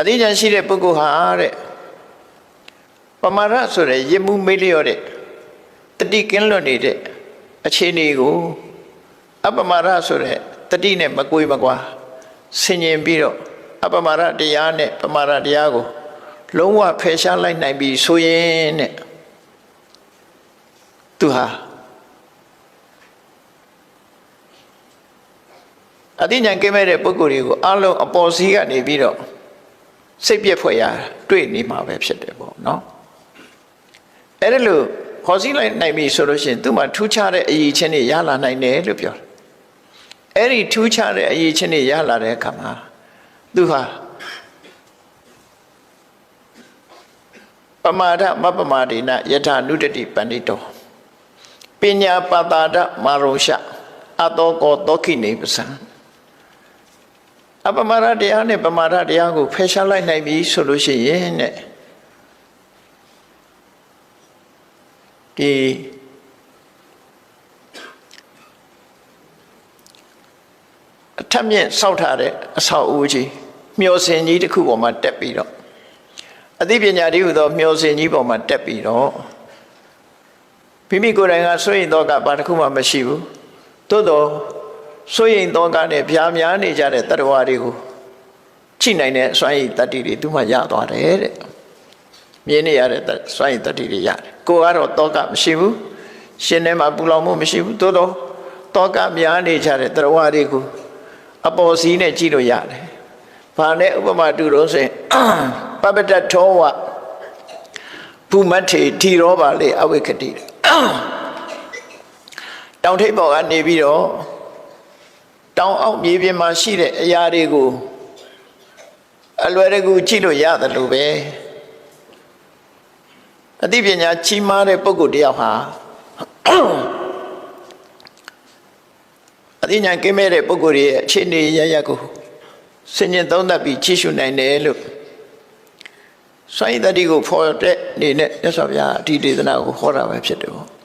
အသိဉာဏ်ရှိတဲ့ပုဂ္ဂိုလ်ဟာတဲ့ပမာဒဆိုတဲ့ရစ်မှုမေ့လျော့တဲ့တတိကင်းလွတ်နေတဲ့အခြေအနေကိုအပမာဒဆိုတဲ့တတိနဲ့မကွေမကွာဆင်ញင်ပြီးတော့အပမာဒတရားနဲ့ပမာဒတရားကိုလုံးဝဖယ်ရှားလိုက်နိုင်ပြီဆိုရင်တဲ့သူဟာအသိဉာဏ်ကင်းမဲ့တဲ့ပုဂ္ဂိုလ်တွေကိုအလုံးအပေါ်စီးကနေပြီးတော့စိတ်ပြည့်ဖွယ်ရတွေ့နေမှာပဲဖြစ်တယ်ပေါ့နော်အဲ့ဒါလို့ခေါ်စည်းလိုက်နိုင်ပြီဆိုလို့ရှိရင်သူ့မှာထူးခြားတဲ့အရေးချင်းတွေရလာနိုင်တယ်လို့ပြောတယ်အဲ့ဒီထူးခြားတဲ့အရေးချင်းတွေရလာတဲ့အခါမှာသူဟာပမာဒမပမာဒိနယထာနုတတိပဏိတောပညာပတာဒမာရုံရှအတောကောတောခိနေပစံအပမာဒတရားနဲ့ပမာဒတရားကိုဖယ်ရှားလိုက်နိုင်ပြီဆိုလို့ရှိရင်တဲ့ဒီအထက်မြင့်ဆောက်ထားတဲ့အဆောက်အဦကြီးမျှော်စင်ကြီးတစ်ခုပေါ်မှာတက်ပြီးတော့အသိပညာတည်းဟူသောမျှော်စင်ကြီးပေါ်မှာတက်ပြီးတော့မိမိကိုယ်တိုင်ကစိုးရိမ်တော့ကဘာတစ်ခုမှမရှိဘူးသို့တော့စိုးရိမ်တော့ကနဲ့ဗျာများနေကြတဲ့တတ္တဝါတွေကိုချိနိုင်တဲ့အစွမ်းရည်တတ္တိတွေသူမှရသွားတယ်တဲ့မြင်နေရတဲ့စွမ်းရည်တတ္တိတွေရတယ်ကိုကတော့တောကမရှိဘူးရှင်ထဲမှာပူလောင်မှုမရှိဘူးသို့တော့တောကများနေကြတဲ့တတ္တဝါတွေကိုအပေါ်စီးနဲ့ကြည့်လို့ရတယ်ဘာနဲ့ဥပမာတူတော့ဆိုရင်ပပတထောဝဘူမထေထီရောပါလေအဝိကတိတောင်ထိပ်ပေါ်ကနေပြီးတော့တောင်အောက်မြေပြင်မှာရှိတဲ့အရာတွေကိုအလွယ်တကူကြည့်လို့ရတယ်လို့ပဲအသိပညာကြီးမားတဲ့ပုဂ္ဂိုလ်တယောက်ဟာအသိဉာဏ်ကင်းမဲ့တဲ့ပုဂ္ဂိုလ်ရဲ့အခြေအနေရရကိုဆင်ញင်သုံးသပ်ပြီးကြည့်ရှုနိုင်တယ်လို့စွမ်းရည်တတိကိုဖော်တဲ့အနေနဲ့မြတ်စွာဘုရားဒီဒေသနာကိုဟောတာပဲဖြစ်တယ်ပေါ့